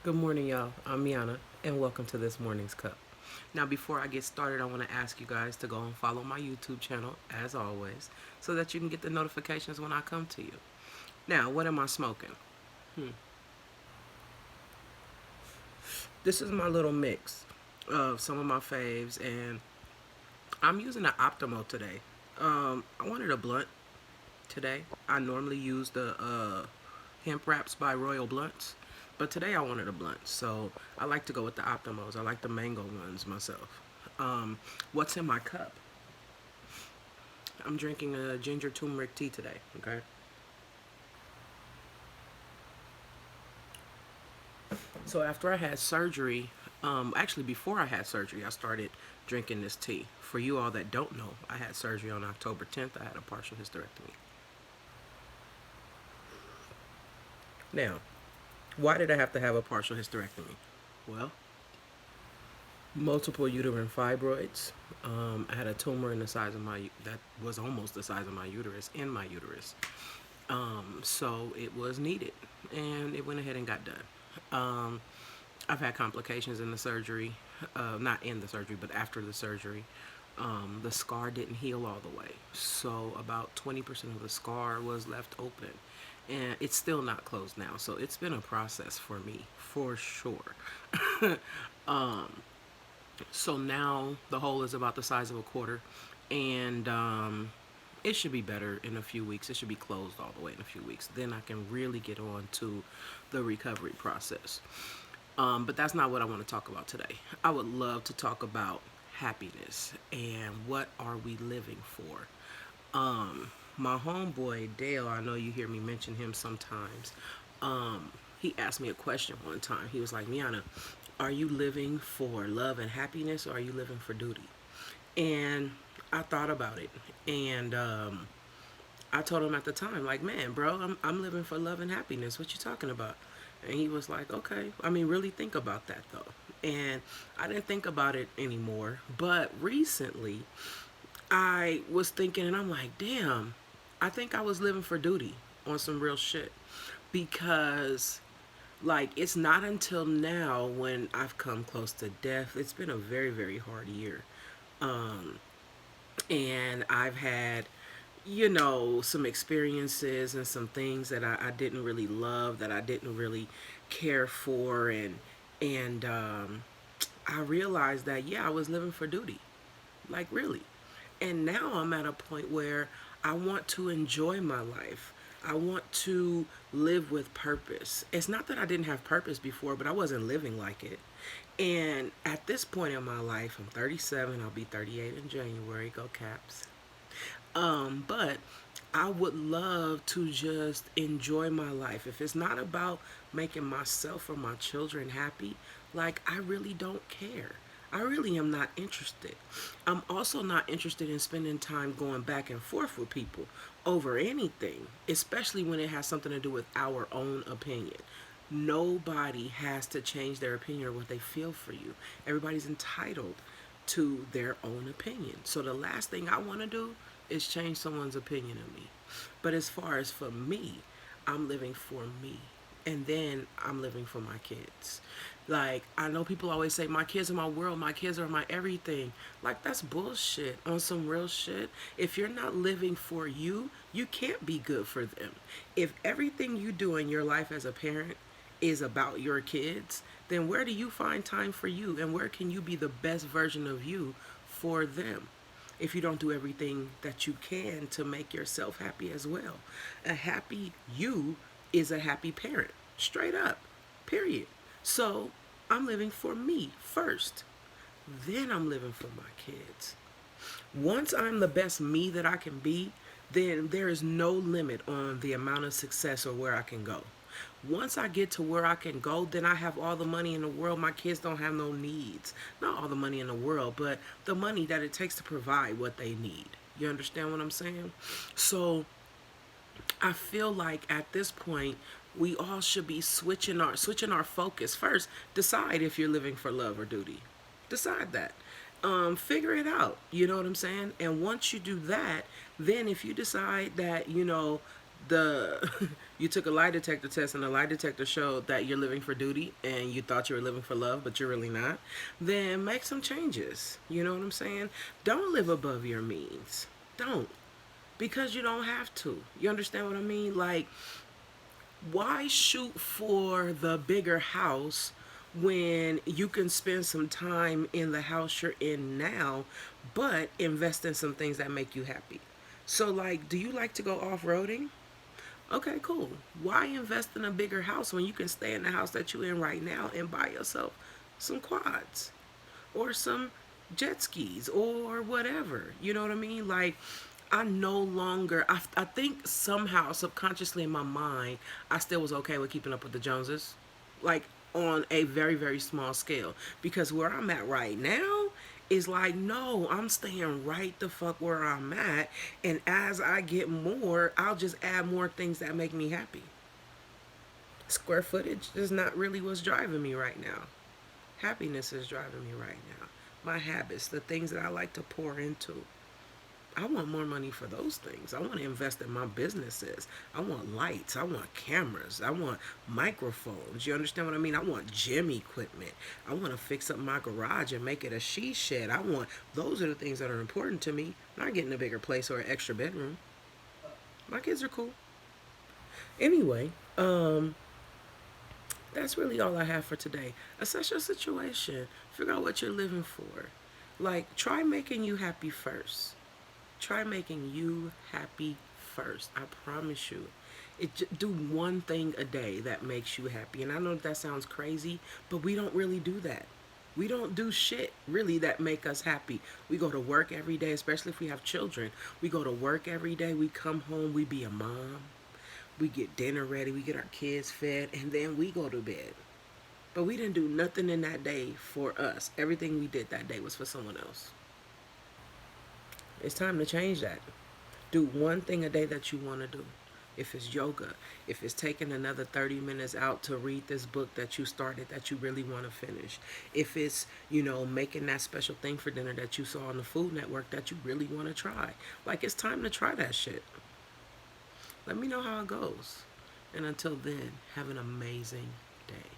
Good morning, y'all. I'm Miana, and welcome to this morning's cup. Now, before I get started, I want to ask you guys to go and follow my YouTube channel, as always, so that you can get the notifications when I come to you. Now, what am I smoking? This is my little mix of some of my faves, and I'm using an Optimo today. I wanted a blunt today. I normally use the hemp wraps by Royal Blunts, but today I wanted a blunt, so I like to go with the Optimos. I like the mango ones myself. What's in my cup? I'm drinking a ginger turmeric tea today. Okay. So after I had surgery, actually before I had surgery, I started drinking this tea. For you all that don't know, I had surgery on October 10th. I had a partial hysterectomy. Now, why did I have to have a partial hysterectomy? Well, multiple uterine fibroids. I had a tumor in the size of my that was almost the size of my uterus in my uterus. So it was needed, and it went ahead and got done. I've had complications in the surgery, not in the surgery, but after the surgery. The scar didn't heal all the way, so about 20% of the scar was left open, and it's still not closed now. So it's been a process for me, for sure. So now the hole is about the size of a quarter, and it should be better in a few weeks. It should be closed all the way in a few weeks. Then I can really get on to the recovery process. But that's not what I want to talk about today. I would love to talk about happiness and what are we living for. My homeboy Dale, I know you hear me mention him sometimes. He asked me a question one time. He was like, Miana, are you living for love and happiness, or are you living for duty? And I thought about it, and I told him at the time, like, man, bro, I'm living for love and happiness. What you talking about? And he was like, okay. I mean, really think about that though. And I didn't think about it anymore. But recently, I was thinking, and I'm like, damn, I think I was living for duty on some real shit. Because, like, it's not until now when I've come close to death. It's been a very, very hard year. Um, and I've had, some experiences and some things that I didn't really love, that I didn't really care for, and I realized that, yeah, I was living for duty, like, really. And now I'm at a point where I want to enjoy my life. I want to live with purpose. It's not that I didn't have purpose before, but I wasn't living like it. And at this point in my life, I'm 37. I'll be 38 in January. Go Caps. But I would love to just enjoy my life. If it's not about making myself or my children happy, like, I really don't care. I really am not interested. I'm also not interested in spending time going back and forth with people over anything, especially when it has something to do with our own opinion. Nobody has to change their opinion or what they feel for you. Everybody's entitled to their own opinion. So the last thing I want to do is change someone's opinion of me. But as far as for me, I'm living for me. And then I'm living for my kids. Like, I know people always say, my kids are my world, my kids are my everything. Like, that's bullshit on some real shit. If you're not living for you, you can't be good for them. If everything you do in your life as a parent is about your kids, then where do you find time for you? And where can you be the best version of you for them? If you don't do everything that you can to make yourself happy as well. A happy you is a happy parent. Straight up. Period. So I'm living for me first. Then I'm living for my kids. Once I'm the best me that I can be, then there is no limit on the amount of success or where I can go. Once I get to where I can go, then I have all the money in the world. My kids don't have no needs. Not all the money in the world, but the money that it takes to provide what they need. You understand what I'm saying? So I feel like at this point, we all should be switching our focus. First, decide if you're living for love or duty. Decide that. Figure it out. You know what I'm saying? And once you do that, then if you decide that, the you took a lie detector test and the lie detector showed that you're living for duty and you thought you were living for love, but you're really not, then make some changes. You know what I'm saying? Don't live above your means. Don't. Because you don't have to. You understand what I mean? Like, why shoot for the bigger house when you can spend some time in the house you're in now, but invest in some things that make you happy? So, like, do you like to go off roading? Okay, cool. Why invest in a bigger house when you can stay in the house that you're in right now and buy yourself some quads or some jet skis or whatever? You know what I mean? Like, I no longer, I think somehow subconsciously in my mind, I still was okay with keeping up with the Joneses. Like, on a very, very small scale. Because where I'm at right now is like, no, I'm staying right the fuck where I'm at. And as I get more, I'll just add more things that make me happy. Square footage is not really what's driving me right now. Happiness is driving me right now. My habits, the things that I like to pour into. I want more money for those things. I want to invest in my businesses. I want lights. I want cameras. I want microphones. You understand what I mean? I want gym equipment. I want to fix up my garage and make it a she shed. Those are the things that are important to me. Not getting a bigger place or an extra bedroom. My kids are cool. Anyway, that's really all I have for today. Assess your situation. Figure out what you're living for. Like, try making you happy first. Try making you happy first. I promise you. Do one thing a day that makes you happy. And I know that sounds crazy, but we don't really do that. We don't do shit really that make us happy. We go to work every day, especially if we have children. We go to work every day. We come home. We be a mom. We get dinner ready. We get our kids fed. And then we go to bed. But we didn't do nothing in that day for us. Everything we did that day was for someone else. It's time to change that. Do one thing a day that you want to do. If it's yoga, if it's taking another 30 minutes out to read this book that you started that you really want to finish, if it's, making that special thing for dinner that you saw on the Food Network that you really want to try. Like, it's time to try that shit. Let me know how it goes. And until then, have an amazing day.